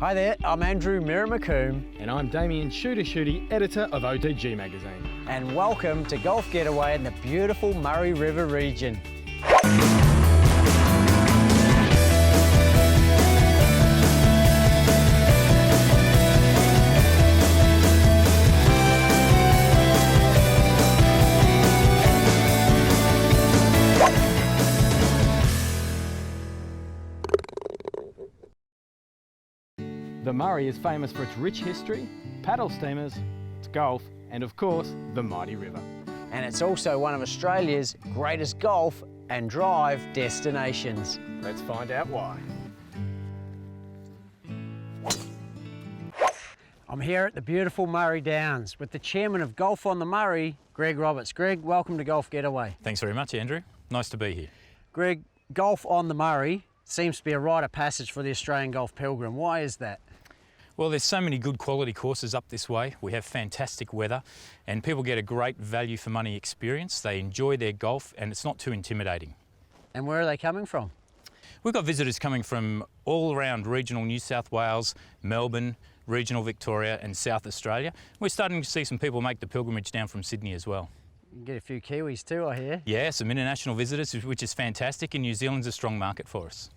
Hi there, I'm Andrew McCombe. And I'm Damian Shutie, editor of OTG Magazine. And welcome to Golf Getaway in the beautiful Murray River region. The Murray is famous for its rich history, paddle steamers, its golf, and of course, the mighty river. And it's also one of Australia's greatest golf and drive destinations. Let's find out why. I'm here at the beautiful Murray Downs with the chairman of Golf on the Murray, Greg Roberts. Greg, welcome to Golf Getaway. Thanks very much, Andrew. Nice to be here. Greg, Golf on the Murray seems to be a rite of passage for the Australian golf pilgrim. Why is that? Well, there's so many good quality courses up this way. We have fantastic weather and people get a great value for money experience. They enjoy their golf and it's not too intimidating. And where are they coming from? We've got visitors coming from all around regional New South Wales, Melbourne, regional Victoria and South Australia. We're starting to see some people make the pilgrimage down from Sydney as well. You can get a few Kiwis too, I hear. Yeah, some international visitors, which is fantastic, and New Zealand's a strong market for us.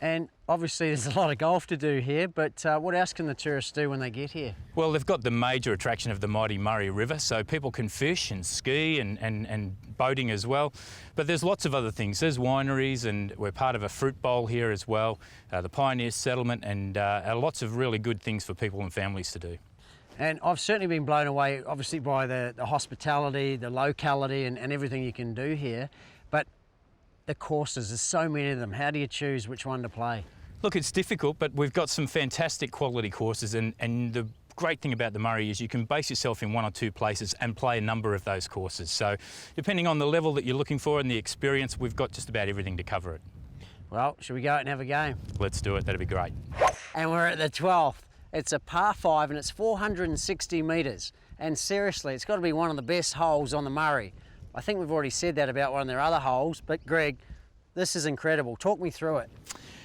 And obviously there's a lot of golf to do here, but what else can the tourists do when they get here? Well, they've got the major attraction of the mighty Murray River, so people can fish and ski and boating as well. But there's lots of other things. There's wineries, and we're part of a fruit bowl here as well, the Pioneer Settlement, and lots of really good things for people and families to do. And I've certainly been blown away, obviously, by the hospitality, the locality, and everything you can do here. But the courses, there's so many of them. How do you choose which one to play? Look, it's difficult, but we've got some fantastic quality courses, and the great thing about the Murray is you can base yourself in one or two places and play a number of those courses. So depending on the level that you're looking for and the experience, we've got just about everything to cover it. Well, should we go out and have a game? Let's do it, that'd be great. And we're at the 12th. It's a par 5 and it's 460 metres. And seriously, it's got to be one of the best holes on the Murray. I think we've already said that about one of their other holes, but Greg, this is incredible. Talk me through it.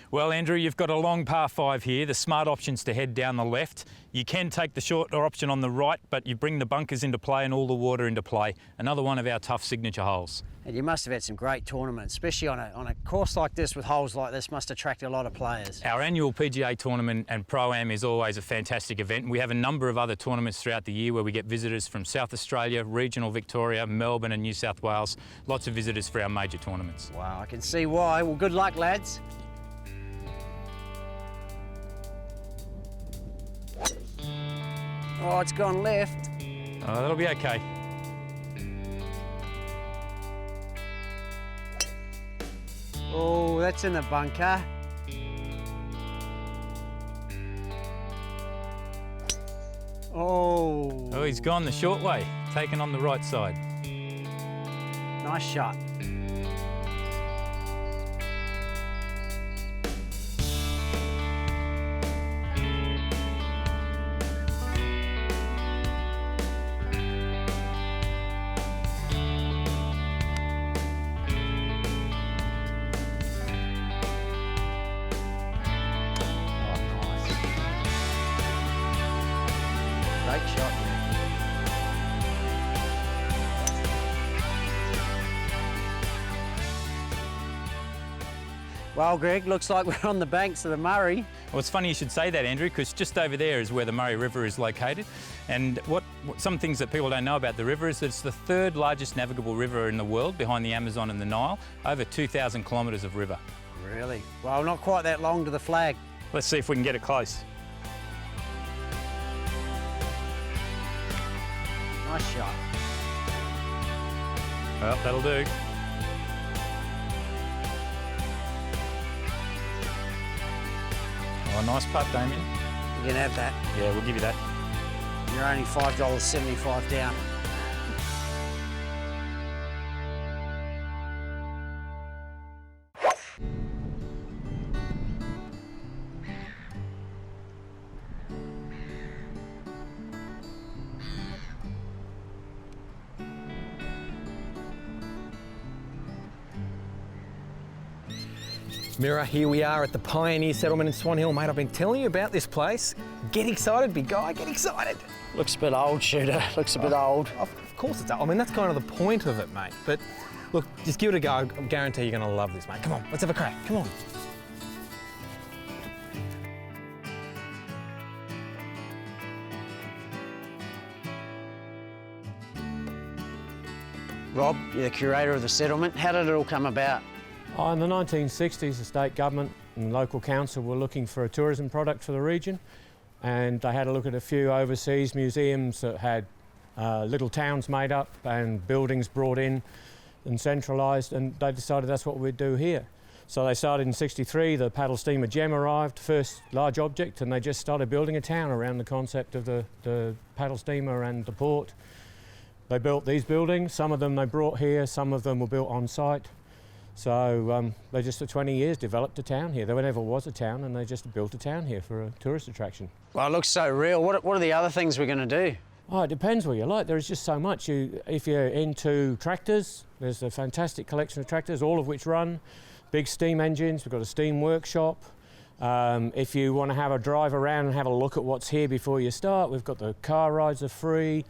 Well, Andrew, you've got a long par 5 here. The smart option's to head down the left. You can take the shorter option on the right, but you bring the bunkers into play and all the water into play. Another one of our tough signature holes. And you must have had some great tournaments, especially on a course like this with holes like this, must attract a lot of players. Our annual PGA tournament and Pro-Am is always a fantastic event. We have a number of other tournaments throughout the year where we get visitors from South Australia, regional Victoria, Melbourne and New South Wales. Lots of visitors for our major tournaments. Wow, I can see why. Well, good luck, lads. Oh, it's gone left. Oh, that'll be okay. Oh, that's in the bunker. Oh. Oh, he's gone the short way, taken on the right side. Nice shot. Great shot. Well, Greg, looks like we're on the banks of the Murray. Well, it's funny you should say that, Andrew, because just over there is where the Murray River is located. And some things that people don't know about the river is that it's the third largest navigable river in the world, behind the Amazon and the Nile, over 2,000 kilometres of river. Really? Well, not quite that long to the flag. Let's see if we can get it close. Nice shot. Well, that'll do. Oh, nice putt, Damien. You can have that. Yeah, we'll give you that. You're only $5.75 down. Mira, here we are at the Pioneer Settlement in Swan Hill, mate. I've been telling you about this place. Get excited, big guy, get excited. Looks a bit old, Shooter. Looks a bit old. Of course it's, I mean, that's kind of the point of it, mate. But look, just give it a go. I guarantee you're gonna love this, mate. Come on, let's have a crack, come on. Rob, you're the curator of the settlement. How did it all come about? Oh, in the 1960s, the state government and local council were looking for a tourism product for the region, and they had a look at a few overseas museums that had little towns made up and buildings brought in and centralised, and they decided that's what we'd do here. So they started in '63, the paddle steamer Gem arrived, first large object, and they just started building a town around the concept of the paddle steamer and the port. They built these buildings, some of them they brought here, some of them were built on site. So they just for 20 years developed a town here. There never was a town, and they just built a town here for a tourist attraction. Well, it looks so real. What are the other things we're going to do? Oh, it depends what you like. There's just so much. If you're into tractors, there's a fantastic collection of tractors, all of which run. Big steam engines, we've got a steam workshop. If you want to have a drive around and have a look at what's here before you start, we've got the car rides are free.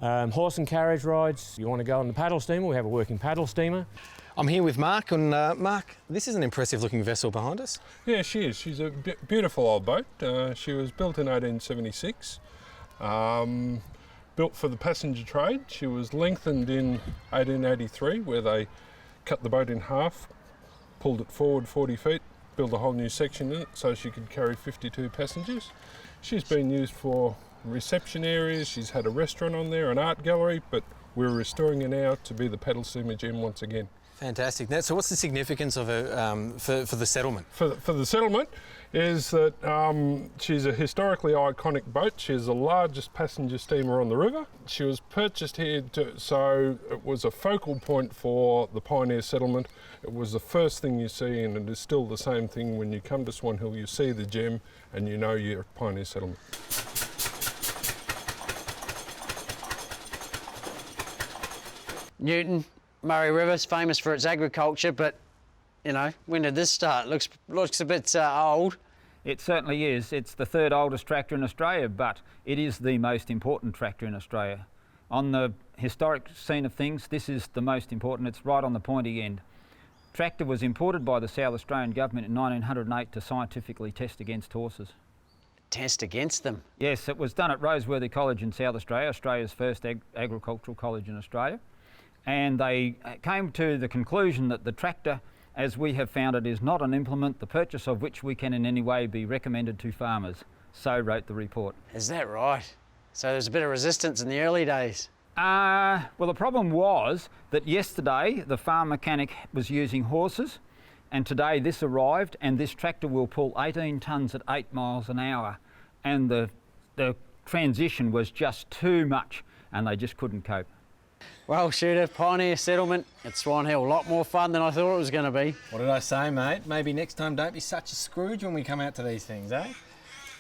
Horse and carriage rides. You want to go on the paddle steamer, we have a working paddle steamer. I'm here with Mark, and Mark, this is an impressive looking vessel behind us. Yeah, she is. She's a beautiful old boat. She was built in 1876. Built for the passenger trade. She was lengthened in 1883, where they cut the boat in half, pulled it forward 40 feet, built a whole new section in it so she could carry 52 passengers. She's been used for reception areas. She's had a restaurant on there, an art gallery, but we're restoring her now to be the paddle steamer Gem once again. Fantastic. Now, so what's the significance of her for the settlement? For the settlement is that she's a historically iconic boat. She's the largest passenger steamer on the river. She was purchased here so it was a focal point for the Pioneer Settlement. It was the first thing you see, and it is still the same thing when you come to Swan Hill. You see the Gem and you know you're at Pioneer Settlement. Newton, Murray River's famous for its agriculture, but, you know, when did this start? Looks a bit old. It certainly is. It's the third oldest tractor in Australia, but it is the most important tractor in Australia. On the historic scene of things, this is the most important. It's right on the pointy end. Tractor was imported by the South Australian government in 1908 to scientifically test against horses. Test against them? Yes, it was done at Roseworthy College in South Australia, Australia's first agricultural college in Australia. And they came to the conclusion that the tractor, as we have found it, is not an implement, the purchase of which we can in any way be recommended to farmers. So wrote the report. Is that right? So there's a bit of resistance in the early days? Well, the problem was that yesterday the farm mechanic was using horses, and today this arrived, and this tractor will pull 18 tonnes at 8 miles an hour. And the transition was just too much, and they just couldn't cope. Well, Shooter, Pioneer Settlement at Swan Hill, a lot more fun than I thought it was going to be. What did I say, mate? Maybe next time don't be such a Scrooge when we come out to these things, eh?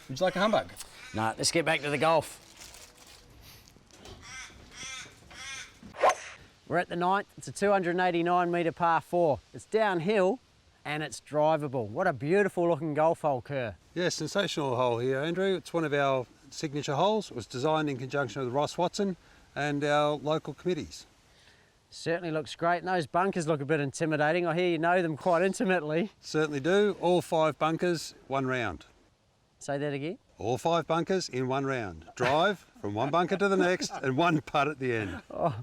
Would you like a humbug? No, let's get back to the golf. We're at the ninth. It's a 289 metre par 4. It's downhill and it's drivable. What a beautiful looking golf hole, Kerr. Yeah, sensational hole here, Andrew. It's one of our signature holes. It was designed in conjunction with Ross Watson and our local committees. Certainly looks great, and those bunkers look a bit intimidating. I hear you know them quite intimately. Certainly do. All 5 bunkers, 1 round. Say that again? All 5 bunkers in 1 round. Drive from one bunker to the next and 1 putt at the end. Oh,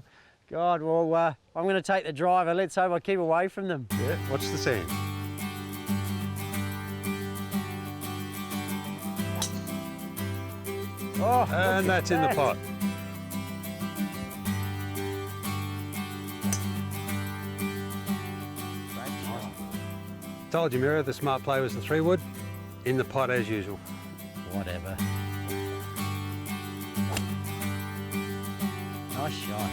God, well, I'm going to take the driver. Let's hope I keep away from them. Yeah, watch the sand. Oh, And that's in the pot. Told you, Mira, the smart play was the 3-wood. In the pot as usual. Whatever. Nice shot.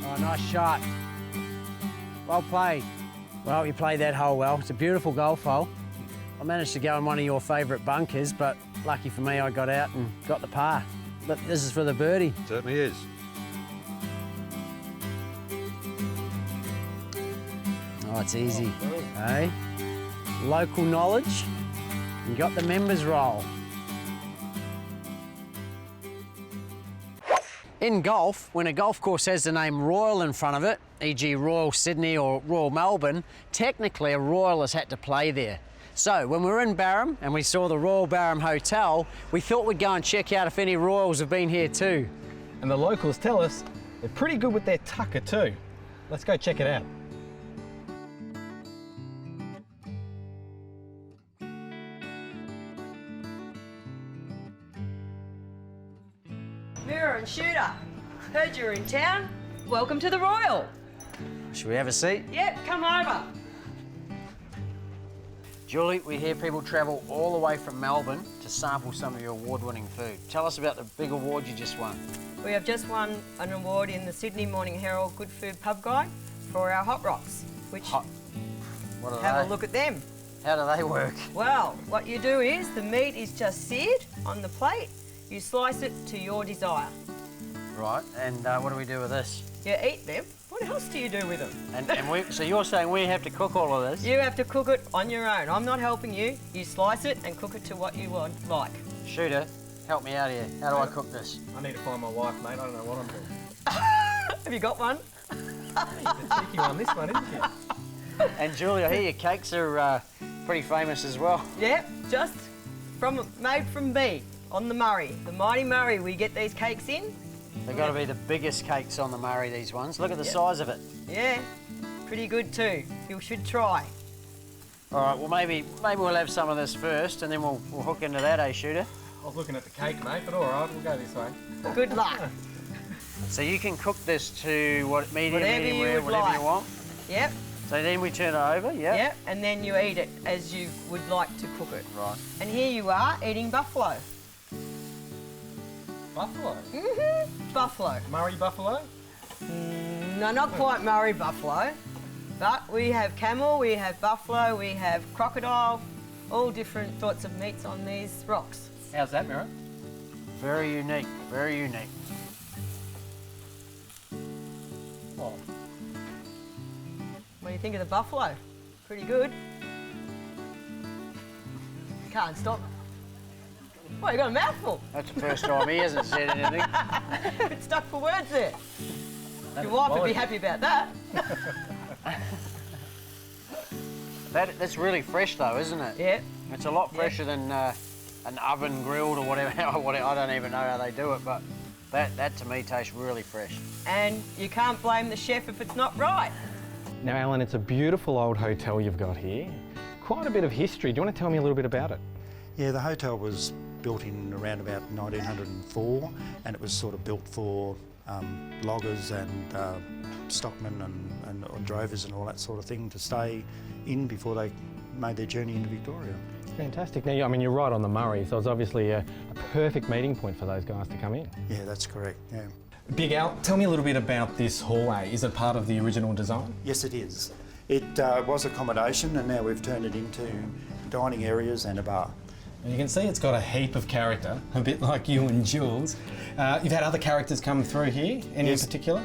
Oh, nice shot. Well played. Well, you played that hole well. It's a beautiful golf hole. I managed to go in one of your favourite bunkers, but lucky for me, I got out and got the par. But this is for the birdie. Certainly is. Oh, it's easy, eh? Local knowledge, you got the members roll. In golf, when a golf course has the name Royal in front of it, e.g. Royal Sydney or Royal Melbourne, technically a Royal has had to play there. So when we were in Barham and we saw the Royal Barham Hotel, we thought we'd go and check out if any Royals have been here too. And the locals tell us they're pretty good with their tucker too. Let's go check it out. Mirror and Shooter, heard you're in town. Welcome to the Royal. Should we have a seat? Yep, come over. Julie, we hear people travel all the way from Melbourne to sample some of your award-winning food. Tell us about the big award you just won. We have just won an award in the Sydney Morning Herald Good Food Pub Guide for our hot rocks, which What are have they? a look at them. How do they work? Well, what you do is the meat is just seared on the plate. You slice it to your desire. Right, and what do we do with this? You eat them. What else do you do with them? So you're saying we have to cook all of this? You have to cook it on your own. I'm not helping you. You slice it and cook it to what you want, like. Shooter, help me out here. How do I cook this? I need to find my wife, mate. I don't know what I'm doing. Have you got one? The cheeky one, this one, isn't it? And Julie, I hear your cakes are pretty famous as well. Yep, just made from beef on the Murray. The mighty Murray, we get these cakes in. They've got to be the biggest cakes on the Murray, these ones. Look at the size of it. Yeah, pretty good too. You should try. All right, well, maybe we'll have some of this first and then we'll hook into that, eh, Shooter? I was looking at the cake, mate, but all right, we'll go this way. Good luck. So you can cook this to what, medium, Whatever medium you rare, would whatever like. you want. Yep, So then we turn it over, yeah? yep, and then you eat it as you would like to cook it. Right. And here you are eating buffalo. Buffalo? Buffalo. Murray buffalo? No, not quite Murray buffalo, but we have camel, we have buffalo, we have crocodile, all different sorts of meats on these rocks. How's that, Mirror? Very unique, very unique. Oh, What do you think of the buffalo? Pretty good. Can't stop. Well, you got a mouthful. That's the first time he hasn't said anything. Bit stuck for words there. Your wife would be happy about that. That's really fresh though, isn't it? Yeah. It's a lot fresher than an oven grilled or whatever. I don't even know how they do it, but that to me tastes really fresh. And you can't blame the chef if it's not right. now, Alan, it's a beautiful old hotel you've got here. Quite a bit of history. Do you want to tell me a little bit about it? Yeah, the hotel was built in around about 1904 and it was sort of built for loggers and stockmen and drovers and all that sort of thing to stay in before they made their journey into Victoria. Fantastic. Now, I mean, you're right on the Murray, so it's obviously a perfect meeting point for those guys to come in. Yeah, that's correct, yeah. Big Al, tell me a little bit about this hallway. Is it part of the original design? Yes, it is. It was accommodation and now we've turned it into dining areas and a bar. And you can see it's got a heap of character, a bit like you and Jules. You've had other characters come through here, any in particular?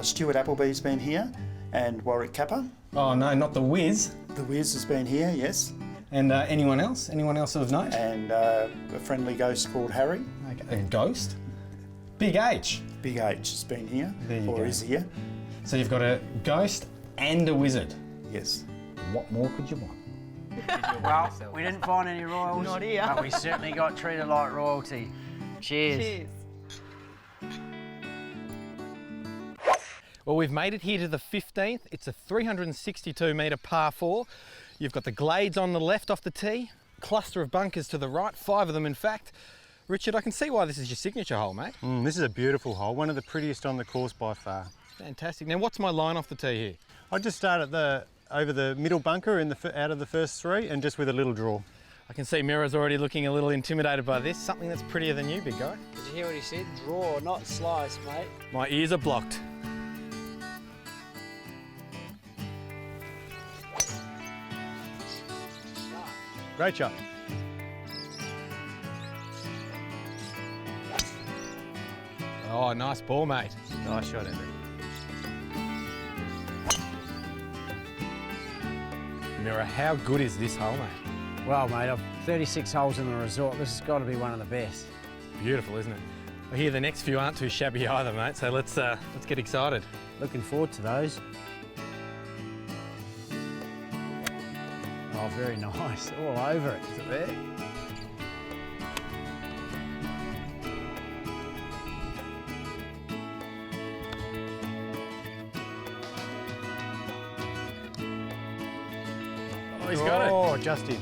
Stuart Appleby's been here and Warwick Kappa. Oh no, not the Wiz. The Wiz has been here, yes. And anyone else? Anyone else of note? And a friendly ghost called Harry. Okay. A ghost? Big H. Big H has been here, There you or go. is here. So you've got a ghost and a wizard. Yes. What more could you want? Well, we didn't find any royals, Not here. but we certainly got treated like royalty. Cheers. Cheers. Well, we've made it here to the 15th. It's a 362 metre par 4. You've got the glades on the left off the tee, cluster of bunkers to the right, 5 of them in fact. Richard, I can see why this is your signature hole, mate. This is a beautiful hole, one of the prettiest on the course by far. Fantastic. Now, what's my line off the tee here? I just start at over the middle bunker out of the first 3 and just with a little draw. I can see Mira's already looking a little intimidated by this. Something that's prettier than you, big guy. Did you hear what he said? Draw, not slice, mate. My ears are blocked. Great shot. Oh, nice ball, mate. Nice shot, Andrew. Mirror, how good is this hole, mate? Well, mate, I've 36 holes in the resort. This has got to be one of the best. Beautiful, isn't it? I hear the next few aren't too shabby either, mate, so let's get excited. Looking forward to those. Oh, very nice. All over it. Is it there? Oh, he's got it. Oh, just in.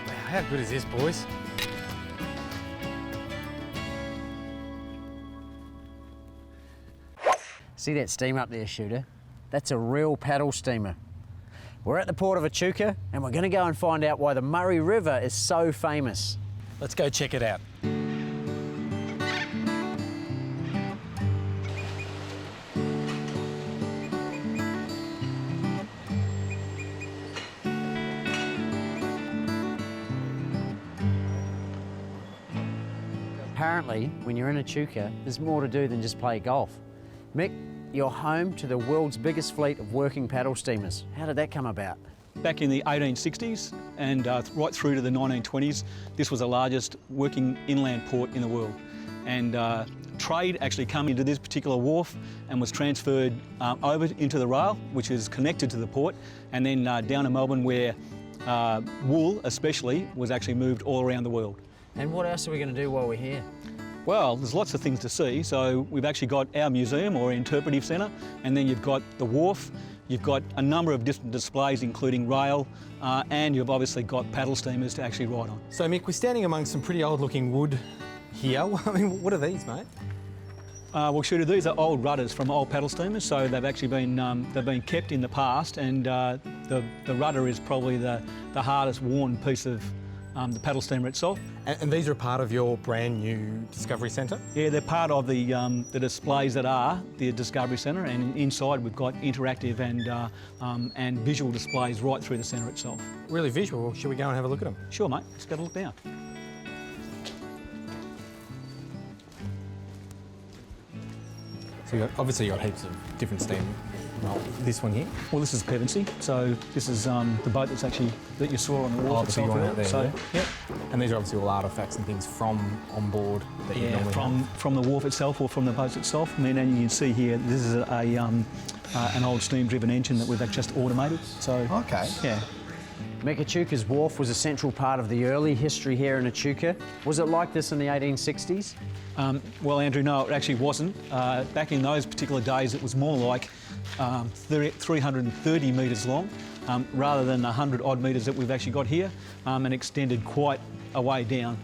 How good is this, boys? See that steam up there, Shooter? That's a real paddle steamer. We're at the port of Echuca and we're going to go and find out why the Murray River is so famous. Let's go check it out. Apparently, when you're in Echuca, there's more to do than just play golf. Mick, you're home to the world's biggest fleet of working paddle steamers. How did that come about? Back in the 1860s and right through to the 1920s, this was the largest working inland port in the world. And trade actually came into this particular wharf and was transferred over into the rail, which is connected to the port, and then down to Melbourne where wool especially was actually moved all around the world. And what else are we going to do while we're here? Well, there's lots of things to see. So we've actually got our museum or interpretive centre, and then you've got the wharf, you've got a number of different displays including rail, and you've obviously got paddle steamers to actually ride on. So Mick, we're standing among some pretty old looking wood here. I mean, what are these, mate? Well, Shooter, these are old rudders from old paddle steamers, so they've actually been kept in the past, and the rudder is probably the hardest worn piece of the paddle steamer itself. And these are part of your brand new Discovery Centre? Yeah, they're part of the displays that are the Discovery Centre, and inside we've got interactive and visual displays right through the centre itself. Really visual. Should we go and have a look at them? Sure, mate. Let's go have a look down. So obviously you've got heaps of different steam. Well, this one here? Well, this is Pevensey, so this is the boat that you saw on the wharf. Obviously one out there, so, yeah. And these are obviously all artefacts and things from on board that you normally from the wharf itself or from the boats itself. I mean, and you can see here, this is an old steam-driven engine that we've just automated. So, okay. Yeah. Echuca's wharf was a central part of the early history here in Echuca. Was it like this in the 1860s? Well, Andrew, no, it actually wasn't. Back in those particular days, it was more like 330 metres long, rather than the 100 odd metres that we've actually got here, and extended quite a way down.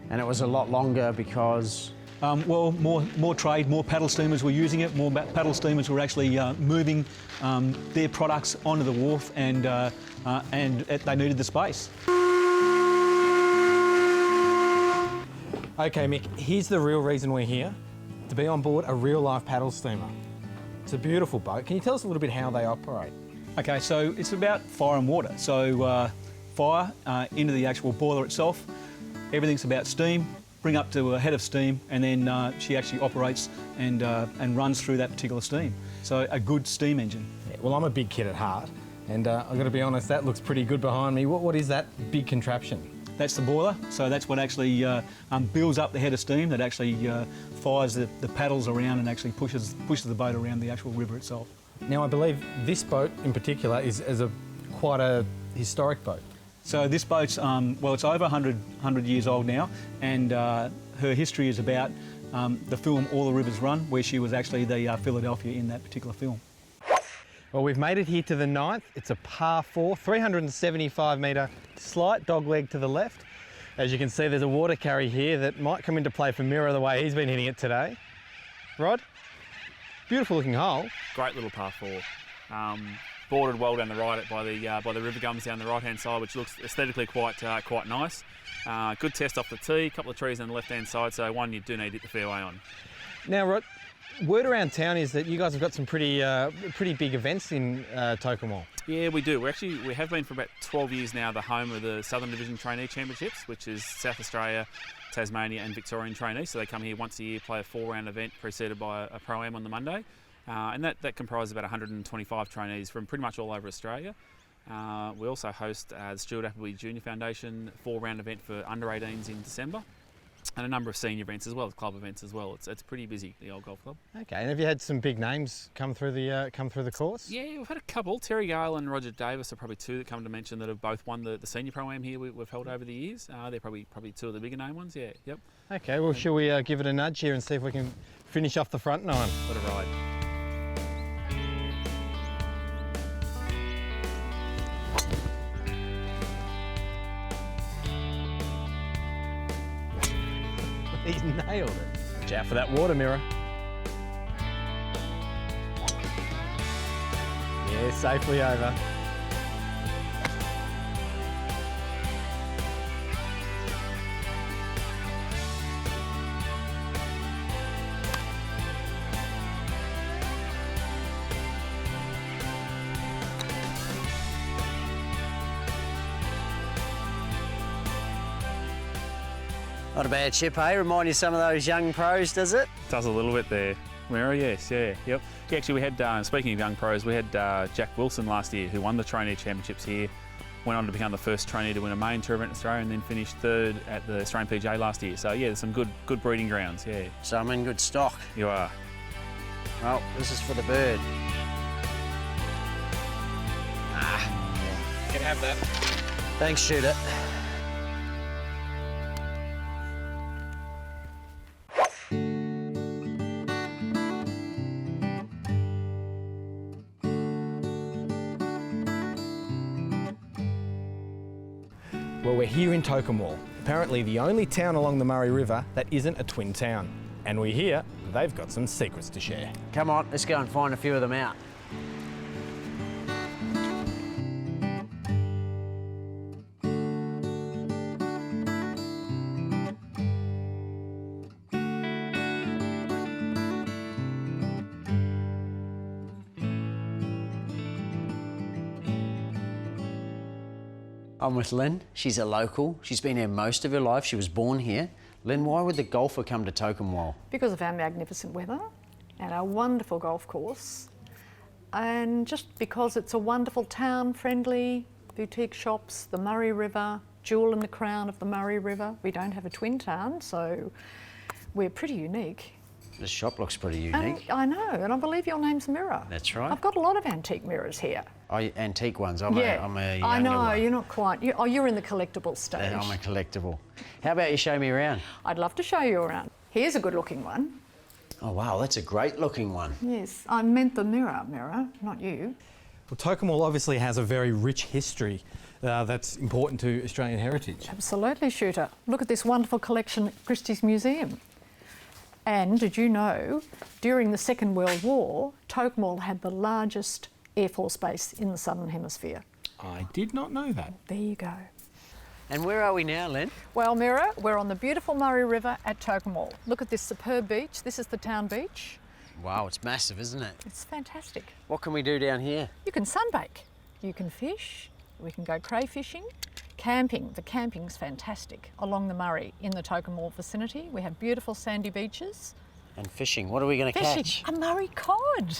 And it was a lot longer because? Well, more trade, more paddle steamers were using it, more paddle steamers were actually moving their products onto the wharf, and they needed the space. Okay, Mick, here's the real reason we're here, to be on board a real-life paddle steamer. It's a beautiful boat. Can you tell us a little bit how they operate? Okay, so it's about fire and water. So fire into the actual boiler itself. Everything's about steam, bring up to a head of steam, and then she actually operates and runs through that particular steam. So a good steam engine. Yeah, well, I'm a big kid at heart, and I've got to be honest, that looks pretty good behind me. What is that big contraption? That's the boiler, so that's what actually builds up the head of steam that actually fires the paddles around and actually pushes the boat around the actual river itself. Now, I believe this boat in particular is quite a historic boat. So this boat's, well, it's over 100 years old now, and her history is about the film All the Rivers Run, where she was actually the Philadelphia in that particular film. Well, we've made it here to the 9th. It's a par 4, 375 metre, slight dogleg to the left. As you can see, there's a water carry here that might come into play for Mirror the way he's been hitting it today. Rod, beautiful looking hole. Great little par 4. Bordered well down the right by the river gums down the right-hand side, which looks aesthetically quite nice. Good test off the tee, a couple of trees on the left-hand side, so one you do need to hit the fairway on. Now, Rod, word around town is that you guys have got some pretty big events in Tokemwal. Yeah, we do. We have been for about 12 years now the home of the Southern Division Trainee Championships, which is South Australia, Tasmania and Victorian trainees. So they come here once a year, play a 4-round event preceded by a Pro-Am on the Monday. And that comprises about 125 trainees from pretty much all over Australia. We also host the Stuart Appleby Junior Foundation 4-round event for under-18s in December. And a number of senior events as well as club events as well. It's pretty busy, the old golf club. Okay, and have you had some big names come through the course? Yeah, we've had a couple. Terry Gale and Roger Davis are probably two that come to mention that have both won the senior Pro-Am here we've held over the years. They're probably two of the bigger name ones, yeah. Yep. Okay, well, shall we give it a nudge here and see if we can finish off the front nine? What a ride. He's nailed it. Watch out for that water mirror. Yeah, safely over. Not a bad chip, eh? Remind you of some of those young pros, does it? Does a little bit there. Mira, yes, yeah, yep. Yeah, actually, we had, speaking of young pros, we had Jack Wilson last year who won the trainee championships here, went on to become the first trainee to win a main tour event in Australia and then finished third at the Australian PGA last year. So, yeah, there's some good breeding grounds, yeah. So I'm in good stock. You are. Well, this is for the bird. You can have that. Thanks, Shooter. Well, we're here in Tokemwal, apparently the only town along the Murray River that isn't a twin town. And we hear they've got some secrets to share. Come on, let's go and find a few of them out. I'm with Lynn. She's a local. She's been here most of her life. She was born here. Lynn, why would the golfer come to Tokemwal? Because of our magnificent weather and our wonderful golf course, and just because it's a wonderful town, friendly, boutique shops, the Murray River, jewel in the crown of the Murray River. We don't have a twin town, so we're pretty unique. The shop looks pretty unique. I know, and I believe your name's Mirror. That's right. I've got a lot of antique mirrors here. Antique ones. I'm a younger I know, one. you're not quite. You're in the collectible stage. I'm a collectible. How about you show me around? I'd love to show you around. Here's a good looking one. Oh wow, that's a great looking one. Yes, I meant the mirror, not you. Well, Tokemwal obviously has a very rich history that's important to Australian heritage. Absolutely, Shooter. Look at this wonderful collection at Christie's Museum. And did you know, during the Second World War, Tokemwal had the largest Air Force base in the Southern Hemisphere. I did not know that. There you go. And where are we now, Lynn? Well, Mirror, we're on the beautiful Murray River at Tokemwal. Look at this superb beach. This is the town beach. Wow, it's massive, isn't it? It's fantastic. What can we do down here? You can sunbake. You can fish. We can go crayfishing. Camping. The camping's fantastic along the Murray in the Tokemwal vicinity. We have beautiful sandy beaches. And fishing. What are we going to catch? A Murray cod.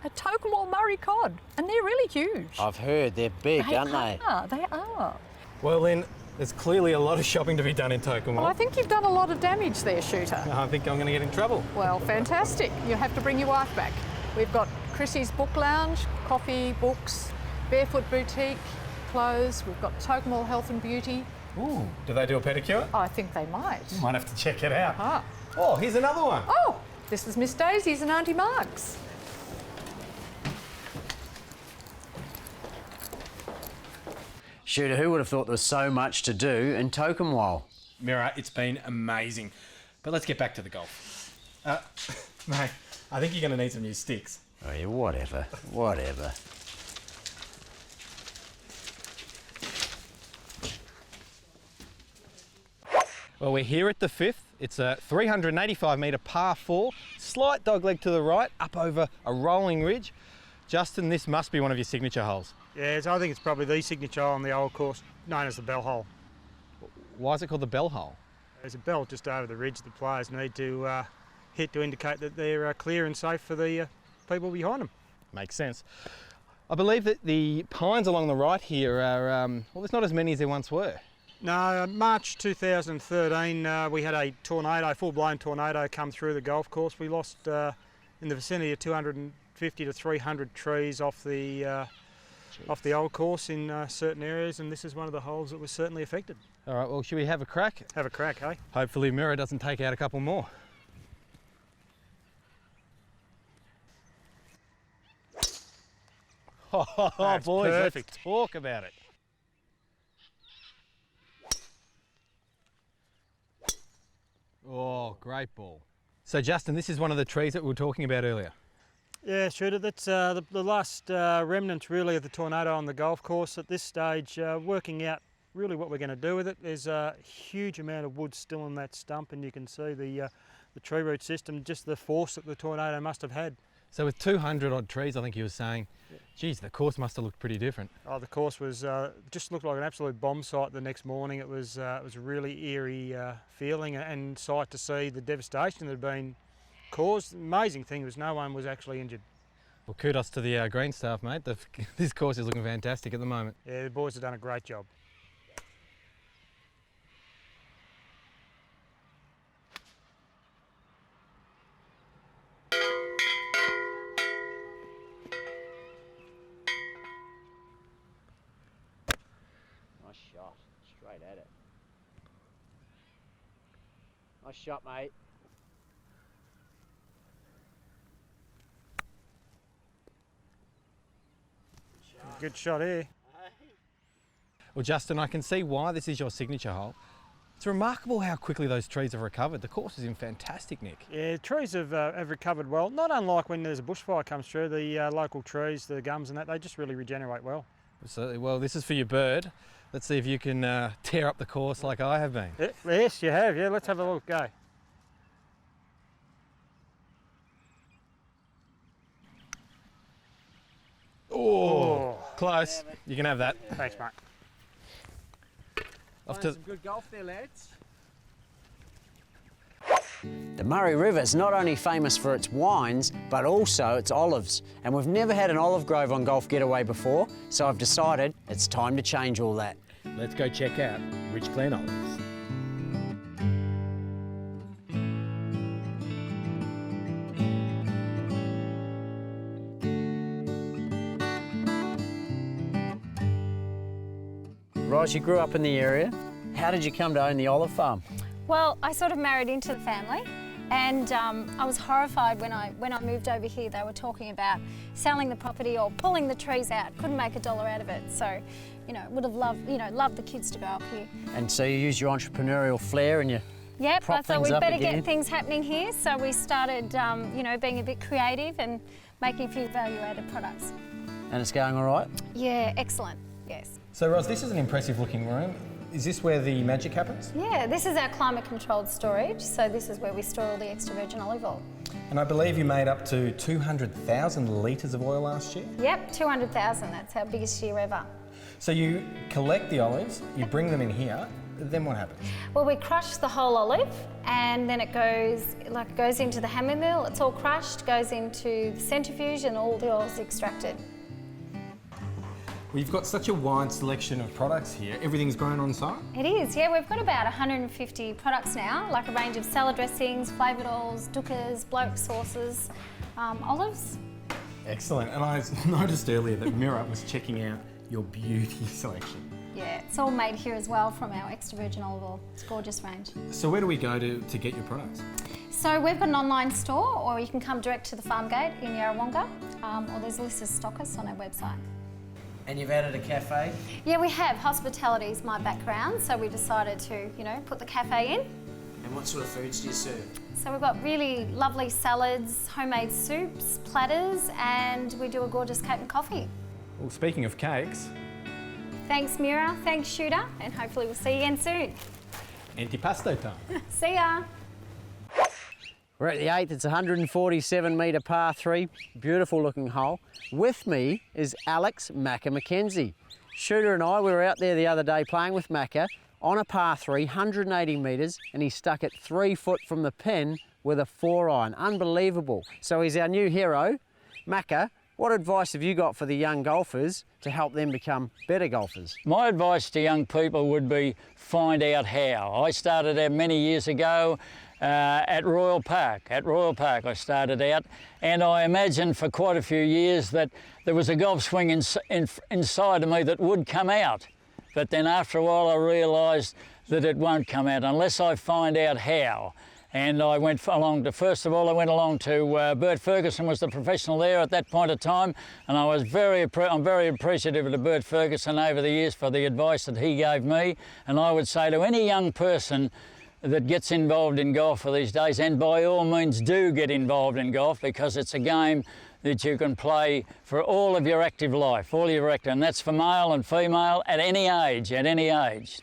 A Tokemwal Murray cod. And they're really huge. I've heard they're big, aren't they? They are. Well, Lynn, there's clearly a lot of shopping to be done in Tokemwal. Well, I think you've done a lot of damage there, Shooter. I think I'm going to get in trouble. Well, fantastic. You'll have to bring your wife back. We've got Chrissy's Book Lounge, coffee, books, Barefoot Boutique, clothes. We've got Tokemwal Health and Beauty. Ooh, do they do a pedicure? I think they might. Might have to check it out. Ah. Oh, here's another one. Oh, this is Miss Daisy's and Auntie Mark's. Shooter, who would have thought there was so much to do in Tokemwal? Mirror, it's been amazing. But let's get back to the golf. Mate, I think you're going to need some new sticks. Oh yeah, whatever. Well, we're here at the 5th It's a 385 metre par 4, slight dogleg to the right, up over a rolling ridge. Justin, this must be one of your signature holes. Yeah, I think it's probably the signature hole on the old course, known as the bell hole. Why is it called the bell hole? There's a bell just over the ridge the players need to hit to indicate that they're clear and safe for the people behind them. Makes sense. I believe that the pines along the right here are, well, there's not as many as there once were. No, March 2013 we had a tornado, full-blown tornado come through the golf course. We lost in the vicinity of 250 to 300 trees off the old course in certain areas, and this is one of the holes that was certainly affected. All right, well, should we have a crack? Have a crack, hey? Hopefully Mirror doesn't take out a couple more. Oh, boys, perfect. Let's talk about it. Oh, great ball. So, Justin, this is one of the trees that we were talking about earlier. Yeah, Shutie, that's the last remnants really of the tornado on the golf course. At this stage, working out really what we're going to do with it. There's a huge amount of wood still in that stump, and you can see the tree root system, just the force that the tornado must have had. So with 200 odd trees, I think you were saying, geez, the course must have looked pretty different. Oh, the course was just looked like an absolute bomb site the next morning. It was a really eerie feeling and sight to see the devastation that had been caused. The amazing thing was no one was actually injured. Well, kudos to the green staff, mate. This course is looking fantastic at the moment. Yeah, the boys have done a great job. Nice shot, straight at it. Nice shot, mate. Good shot here. Well, Justin, I can see why this is your signature hole. It's remarkable how quickly those trees have recovered. The course is in fantastic nick. Yeah, trees have recovered well. Not unlike when there's a bushfire comes through, the local trees, the gums and that, they just really regenerate well. Absolutely. Well, this is for your bird. Let's see if you can tear up the course like I have been. Yes, you have. Yeah, let's have a look. Go. Oh, close. You can have that. Thanks, mate. Off to some good golf there, lads. The Murray River is not only famous for its wines, but also its olives. And we've never had an olive grove on Golf Getaway before, so I've decided it's time to change all that. Let's go check out Rich Glen Olives. Ros, you grew up in the area. How did you come to own the olive farm? Well, I sort of married into the family, and I was horrified when I moved over here. They were talking about selling the property or pulling the trees out. Couldn't make $1 out of it. So, would have loved the kids to go up here. And so you use your entrepreneurial flair and you Yep, prop I thought things we'd up better again. get things happening here. So we started, being a bit creative and making a few value-added products. And it's going all right? Yeah, excellent. Yes. So, Ros, this is an impressive looking room. Is this where the magic happens? Yeah, this is our climate-controlled storage. So this is where we store all the extra virgin olive oil. And I believe you made up to 200,000 litres of oil last year? Yep, 200,000. That's our biggest year ever. So you collect the olives, you bring them in here, then what happens? Well, we crush the whole olive, and then it goes into the hammer mill. It's all crushed, goes into the centrifuge, and all the oil is extracted. Well, you've got such a wide selection of products here. Everything's grown on site? It is, yeah. We've got about 150 products now, like a range of salad dressings, flavoured oils, dookas, bloke sauces, olives. Excellent. And I noticed earlier that Mira was checking out your beauty selection. Yeah, it's all made here as well from our extra virgin olive oil. It's a gorgeous range. So where do we go to get your products? So we've got an online store, or you can come direct to the farm gate in Yarrawonga, or there's a list of stockists on our website. And you've added a cafe? Yeah, we have. Hospitality is my background, so we decided to, put the cafe in. And what sort of foods do you serve? So we've got really lovely salads, homemade soups, platters, and we do a gorgeous cake and coffee. Well, speaking of cakes... Thanks, Mira. Thanks, Shooter. And hopefully we'll see you again soon. Antipasto time. See ya. We're at the 8th, it's a 147 metre par 3, beautiful looking hole. With me is Alex Macca McKenzie. Shooter and I, we were out there the other day playing with Macca on a par 3, 180 metres, and he stuck it 3 foot from the pin with a 4-iron. Unbelievable. So he's our new hero. Macca, what advice have you got for the young golfers to help them become better golfers? My advice to young people would be find out how. I started out many years ago at Royal Park. At Royal Park I started out, and I imagined for quite a few years that there was a golf swing inside of me that would come out. But then after a while I realised that it won't come out unless I find out how. And I went along to, first of all, I went along to Bert Ferguson was the professional there at that point of time, and I'm very appreciative of Bert Ferguson over the years for the advice that he gave me. And I would say to any young person that gets involved in golf for these days, and by all means do get involved in golf, because it's a game that you can play for all of your active life, and that's for male and female at any age,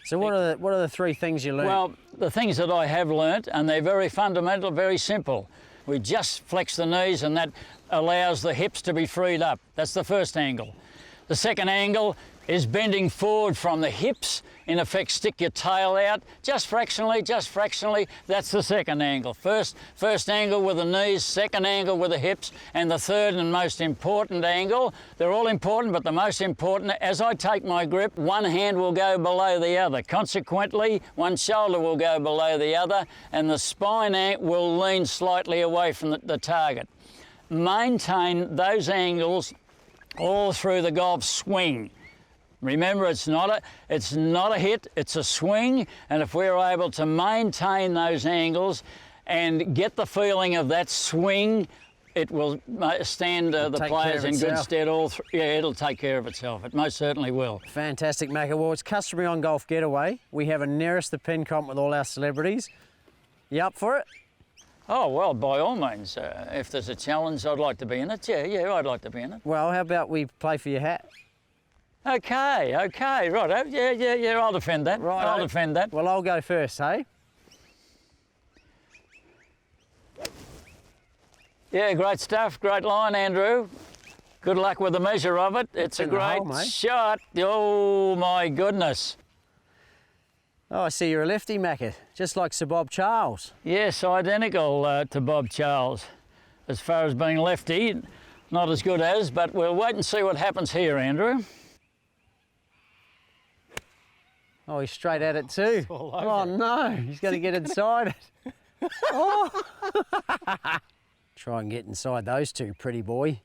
So what are the 3 things you learned? Well, the things that I have learnt, and they're very fundamental, very simple. We just flex the knees, and that allows the hips to be freed up. That's the first angle. The second angle is bending forward from the hips. In effect, stick your tail out just fractionally. That's the second angle. First angle with the knees, second angle with the hips, and the third and most important angle. They're all important, but the most important, as I take my grip, one hand will go below the other. Consequently, one shoulder will go below the other, and the spine will lean slightly away from the target. Maintain those angles all through the golf swing. Remember, it's not a hit, it's a swing, and if we're able to maintain those angles and get the feeling of that swing, it will stand the players in good stead it'll take care of itself. It most certainly will. Fantastic, Macca. Well, it's customary on Golf Getaway. We have a nearest the pin comp with all our celebrities. You up for it? Oh, well, by all means. If there's a challenge, I'd like to be in it. Yeah, I'd like to be in it. Well, how about we play for your hat? Okay, right. Yeah, I'll defend that. Right. I'll defend that. Well, I'll go first, hey? Yeah, great stuff. Great line, Andrew. Good luck with the measure of it. It's a great shot. Oh, my goodness. Oh, I see you're a lefty, Macca, just like Sir Bob Charles. Yes, identical to Bob Charles. As far as being lefty, not as good as, but we'll wait and see what happens here, Andrew. Oh, he's straight at it too. Oh no, he's got to get inside it. Oh. Try and get inside those two, pretty boy.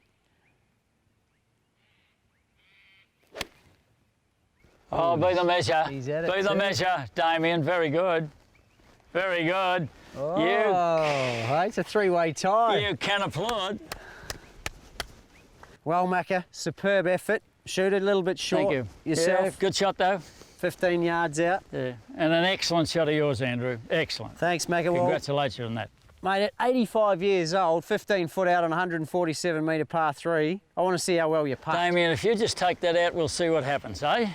Oh, be the measure. He's at it be the measure, Damian. Very good. Very good. Oh, hey, it's a 3-way tie. You can applaud. Well, Macca, superb effort. Shoot it a little bit short. Thank you. Yourself. Yeah, good shot though. 15 yards out. Yeah, and an excellent shot of yours, Andrew. Excellent. Thanks, Macca. Congratulations on that. Mate, at 85 years old, 15 foot out on 147 metre par 3, I want to see how well you putt. Damian, if you just take that out, we'll see what happens, eh?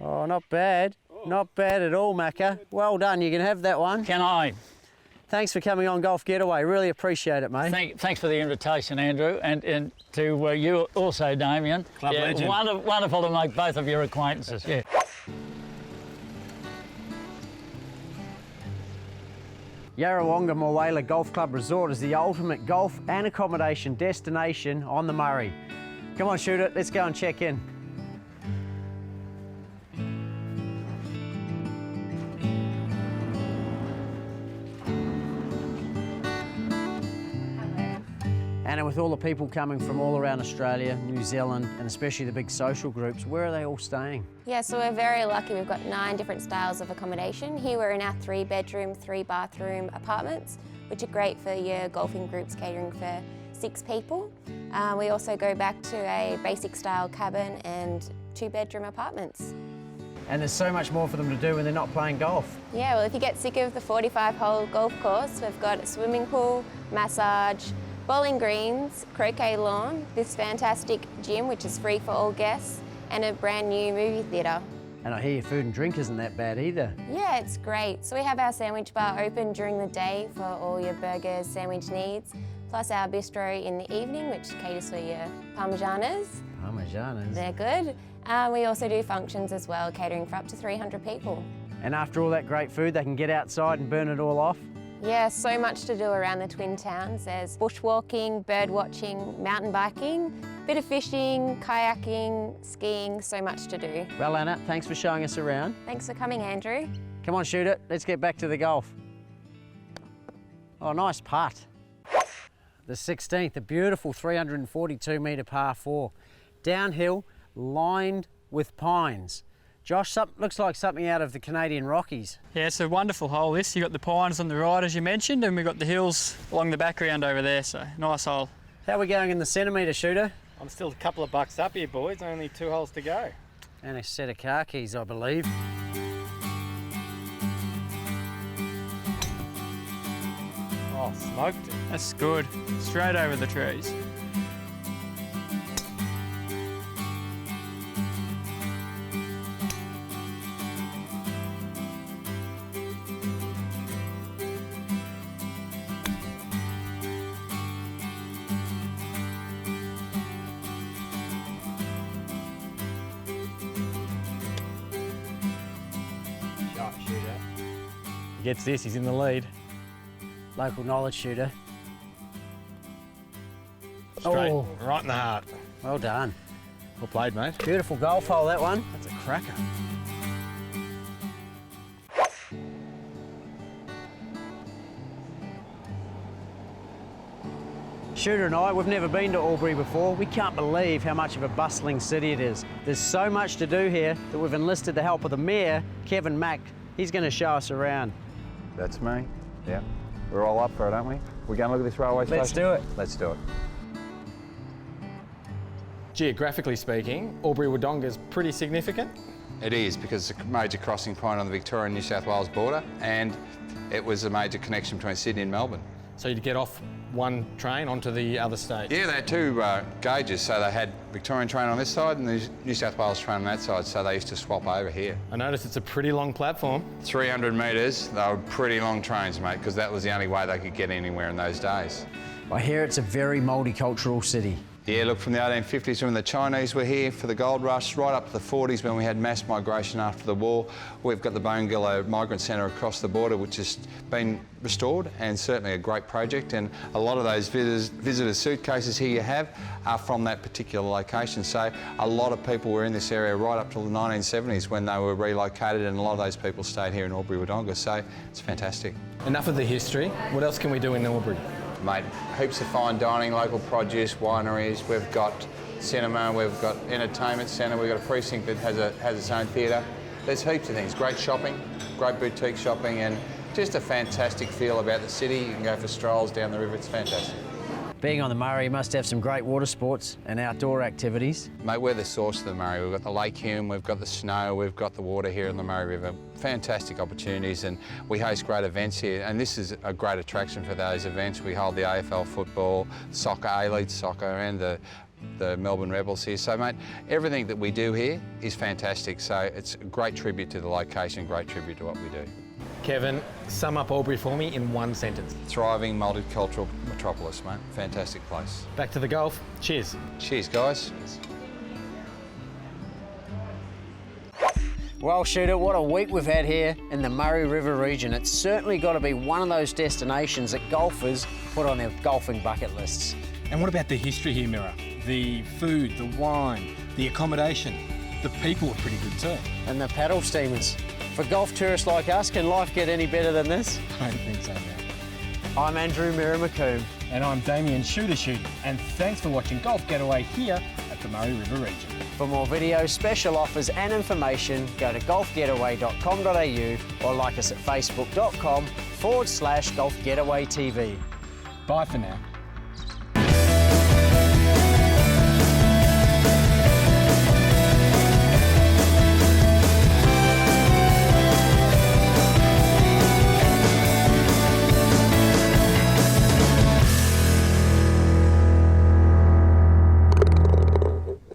Oh, not bad. Not bad at all, Macca. Well done. You can have that one. Can I? Thanks for coming on Golf Getaway. Really appreciate it, mate. Thanks for the invitation, Andrew, and to you also, Damian. Club legend. Wonderful to make both of your acquaintances. Yeah. Yarrawonga Morwala Golf Club Resort is the ultimate golf and accommodation destination on the Murray. Come on, shoot it. Let's go and check in. And with all the people coming from all around Australia, New Zealand, and especially the big social groups, where are they all staying? Yeah, so we're very lucky. We've got 9 different styles of accommodation. Here we're in our 3-bedroom, 3-bathroom apartments, which are great for your golfing groups catering for 6 people. We also go back to a basic style cabin and 2-bedroom apartments. And there's so much more for them to do when they're not playing golf. Yeah, well, if you get sick of the 45-hole golf course, we've got a swimming pool, massage, bowling greens, croquet lawn, this fantastic gym which is free for all guests, and a brand new movie theatre. And I hear your food and drink isn't that bad either. Yeah, it's great. So we have our sandwich bar open during the day for all your burgers, sandwich needs, plus our bistro in the evening, which caters for your parmesanas. Parmesanas. They're good. We also do functions as well, catering for up to 300 people. And after all that great food, they can get outside and burn it all off? Yeah, so much to do around the Twin Towns. There's bushwalking, bird watching, mountain biking, bit of fishing, kayaking, skiing, so much to do. Well, Anna, thanks for showing us around. Thanks for coming, Andrew. Come on, shoot it. Let's get back to the golf. Oh, nice putt. The 16th, a beautiful 342 metre par 4. Downhill, lined with pines. Josh, looks like something out of the Canadian Rockies. Yeah, it's a wonderful hole this. You've got the pines on the right, as you mentioned, and we've got the hills along the background over there, so nice hole. How are we going in the centimetre, Shooter? I'm still a couple of bucks up here, boys. Only 2 holes to go. And a set of car keys, I believe. Oh, smoked it. That's good. Straight over the trees. He gets this, he's in the lead. Local knowledge shooter. Straight, Oh. right in the heart. Well done. Well played, mate. Beautiful golf hole, that one. That's a cracker. Shooter and I, we've never been to Albury before. We can't believe how much of a bustling city it is. There's so much to do here that we've enlisted the help of the Mayor, Kevin Mack. He's going to show us around. That's me, yeah. We're all up for it, aren't we? We're going to look at this railway station? Let's do it. Let's do it. Geographically speaking, Albury-Wodonga is pretty significant. It is, because it's a major crossing point on the Victorian-New South Wales border, and it was a major connection between Sydney and Melbourne. So you'd get off one train onto the other state? Yeah, they had 2 gauges, so they had Victorian train on this side and the New South Wales train on that side, so they used to swap over here. I noticed it's a pretty long platform. 300 metres, they were pretty long trains, mate, because that was the only way they could get anywhere in those days. I hear it's a very multicultural city. Yeah, look, from the 1850s when the Chinese were here for the gold rush, right up to the 40s when we had mass migration after the war. We've got the Bongilla Migrant Centre across the border, which has been restored, and certainly a great project. And a lot of those visitor suitcases here you have are from that particular location. So a lot of people were in this area right up till the 1970s when they were relocated, and a lot of those people stayed here in Albury-Wodonga. So it's fantastic. Enough of the history. What else can we do in Albury? Mate, heaps of fine dining, local produce, wineries. We've got cinema, we've got entertainment centre, we've got a precinct that has its own theatre. There's heaps of things. Great shopping, great boutique shopping, and just a fantastic feel about the city. You can go for strolls down the river, it's fantastic. Being on the Murray, you must have some great water sports and outdoor activities. Mate, we're the source of the Murray. We've got the Lake Hume, we've got the snow, we've got the water here in the Murray River. Fantastic opportunities, and we host great events here, and this is a great attraction for those events. We hold the AFL football, soccer, A-League soccer, and the Melbourne Rebels here. So, mate, everything that we do here is fantastic. So it's a great tribute to the location, great tribute to what we do. Kevin, sum up Albury for me in one sentence. Thriving multicultural metropolis, mate. Fantastic place. Back to the golf. Cheers. Cheers, guys. Well, Shooter, what a week we've had here in the Murray River region. It's certainly got to be one of those destinations that golfers put on their golfing bucket lists. And what about the history here, Mirror? The food, the wine, the accommodation. The people are pretty good too. And the paddle steamers. For golf tourists like us, can life get any better than this? I don't think so, man. I'm Andrew McCombe. And I'm Damian Shutie. And thanks for watching Golf Getaway here at the Murray River region. For more videos, special offers and information, go to golfgetaway.com.au or like us at facebook.com/golfgetawaytv. Bye for now.